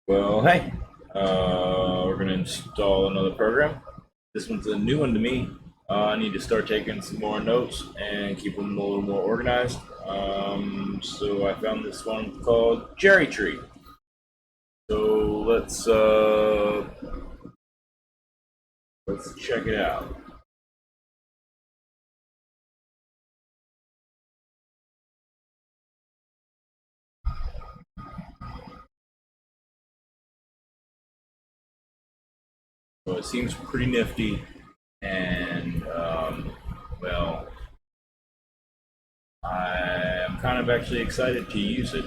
Well, hey, we're going to install another program. This one's a new one to me. I need to start taking some more notes and keep them a little more organized. So I found this one called Cherrytree. So let's check it out. So it seems pretty nifty, and well, I'm kind of actually excited to use it.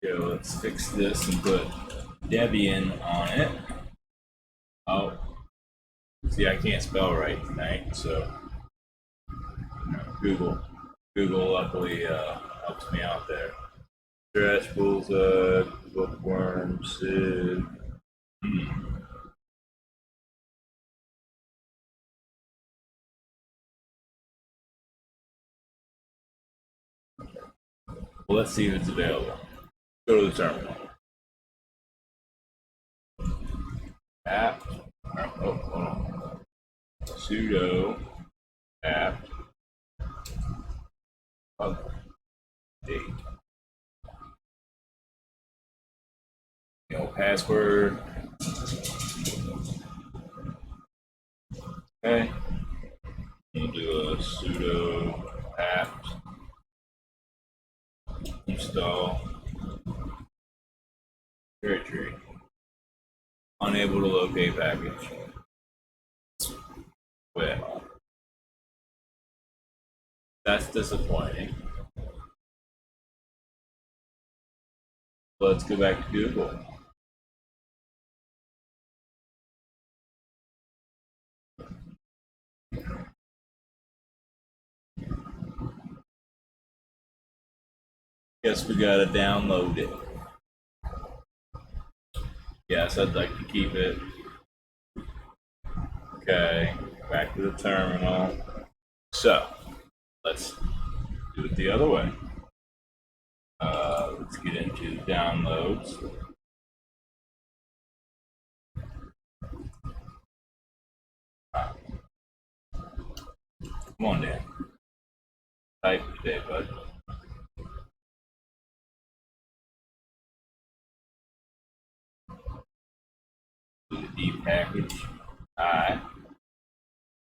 Let's fix this and put Debian on it. Oh, see, I can't spell right tonight, so Google, Google luckily helps me out there. Trash, bullseye, bookworm, Sid. Well, let's see if it's available. Go to the terminal. Apt. Oh, hold on. Sudo apt update. Password. Okay. We'll do a sudo apt install Cherrytree. Unable to locate package. Well, that's disappointing. Let's go back to Google. Guess we gotta download it. Yes, I'd like to keep it. Okay, back to the terminal. So, let's do it the other way. Let's get into downloads. Come on, Dan. Type today, bud. Do the D package. I.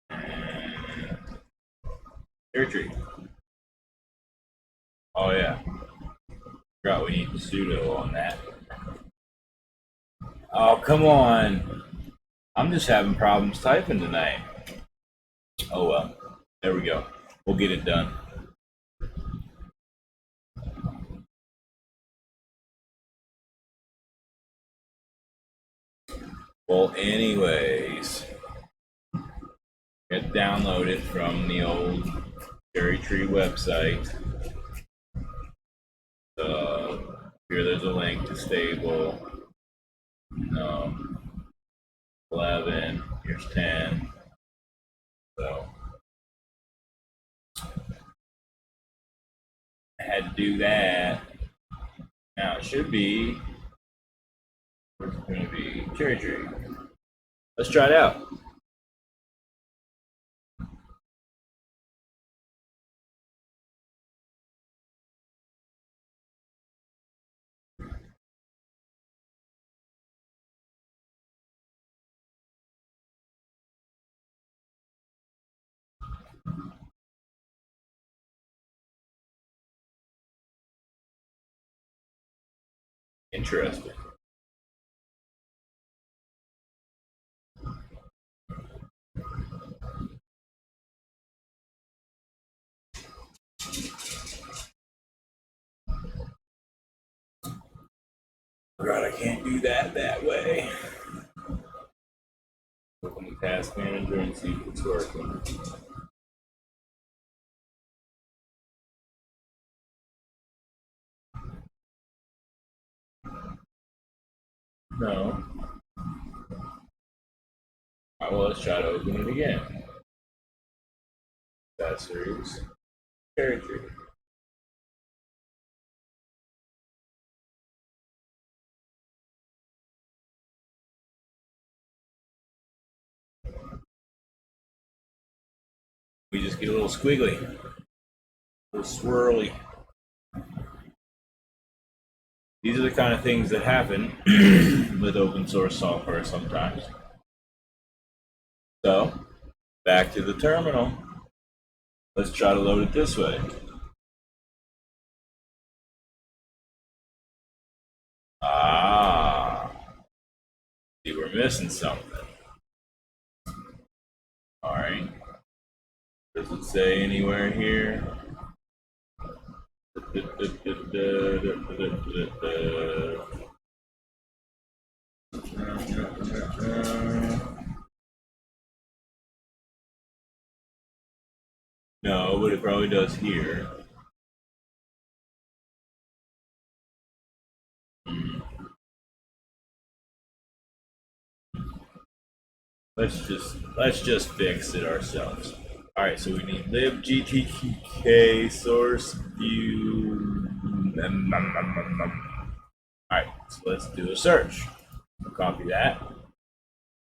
And Cherrytree. Oh yeah. Forgot we need the sudo on that. Oh, come on. I'm just having problems typing tonight. Oh well. There we go. We'll get it done. Well, anyways, it downloaded from the old Cherrytree website. Here there's a link to stable. 11. Here's 10. So I had to do that. Now it should be. Where's it going to be? Cherrytree. Let's try it out. Interesting. God, I can't do that way. Open the task manager and see if it's working. No. All right, well, let's try to open it again. accessories, Cherrytree. We just get a little squiggly, a little swirly. These are the kind of things that happen with open source software sometimes. So, back to the terminal. Let's try to load it this way. Ah, see, we're missing something. All right. Does it say anywhere here? No, but it probably does here. Let's just fix it ourselves. All right, so we need libgtk source view. All right, so let's do a search. Copy that.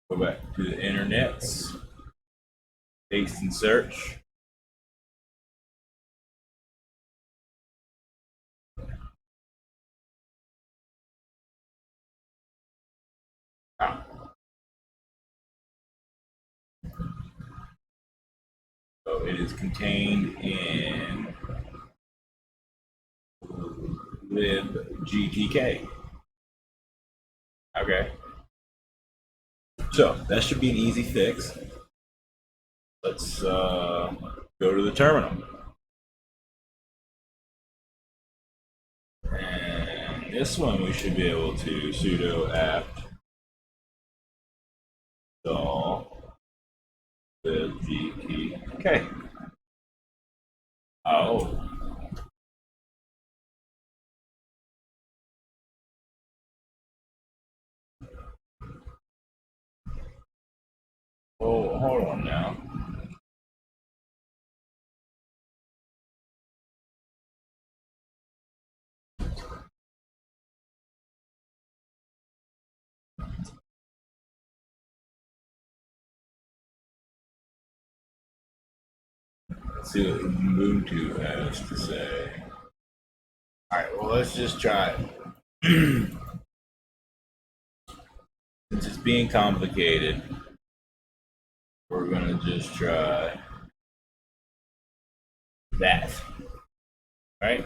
Go back to the internets. Paste and search. Ah. So it is contained in libgtk. Okay. So that should be an easy fix. Let's go to the terminal. And this one we should be able to sudo apt install libgtk. Oh. Oh, hold on now. Let's see what Ubuntu has to say. All right, well, let's just try it. Since it's being complicated, we're going to just try that. Right?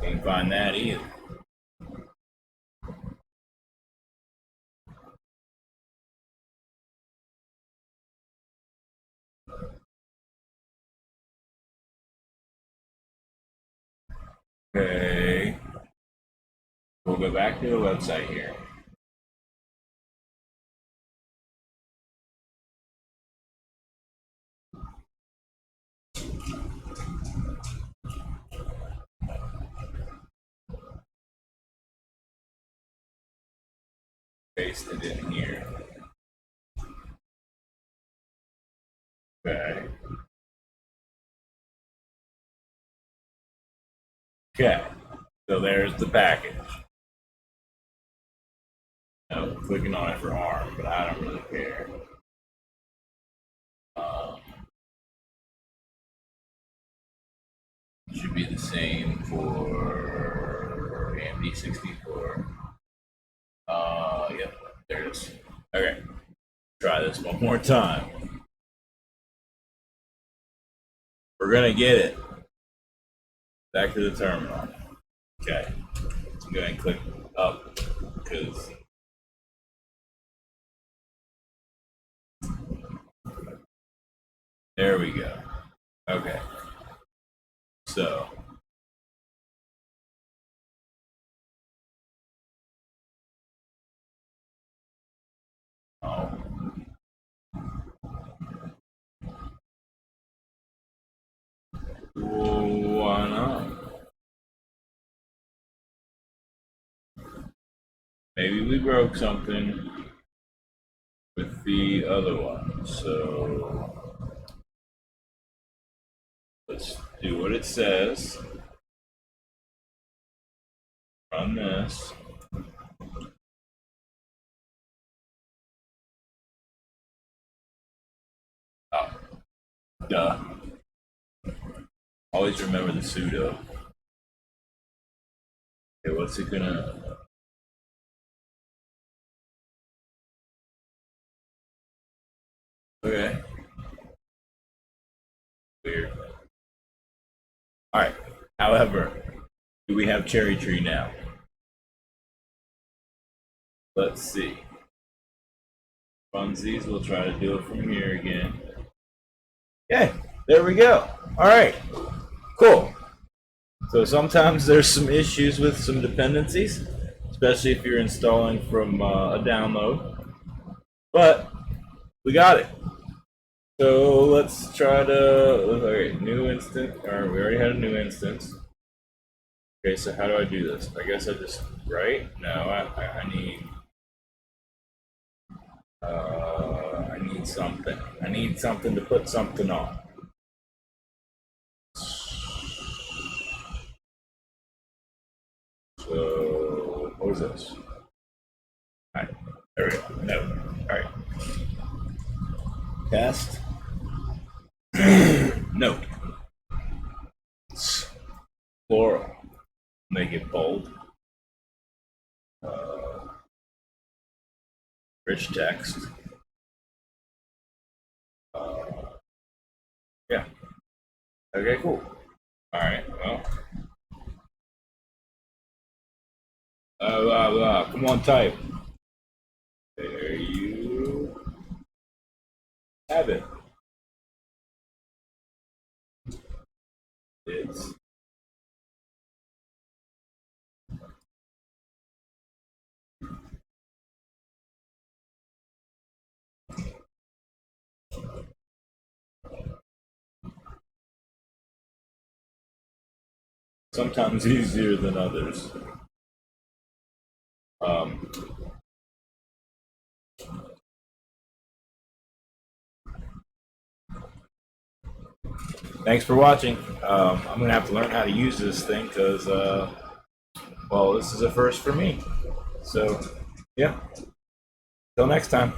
Can't find that either. Okay. We'll go back to the website here. Paste it in here. Okay. Okay. So there's the package. Now, I'm clicking on it for ARM, but I don't really care. Should be the same for AMD64. Yep, there it is. Okay, try this one more time. We're gonna get it. Back to the terminal. Okay, let's go ahead and click up because there we go. Okay, so why not? maybe we broke something with the other one. So let's do what it says. Run this. Oh, duh. Always remember the sudo. Okay, what's it gonna? Okay. Weird. All right. However, do we have Cherrytree now? Let's see. Funsies, we'll try to do it from here again. Okay, there we go. All right, cool. So sometimes there's some issues with some dependencies, especially if you're installing from a download. But we got it. So let's try to, okay, new instance, or we already had a new instance. Okay, so how do I do this? I guess I just, right? No, I need something. I need something to put something on. So what is this? All right, there we go. No. All right. Test. No. Plural. Make it bold. Rich text. Yeah. Okay, cool. All right, well. Come on, type. There you have it. It's sometimes easier than others. Thanks for watching. I'm gonna have to learn how to use this thing because, well, this is a first for me. So, yeah. Till next time.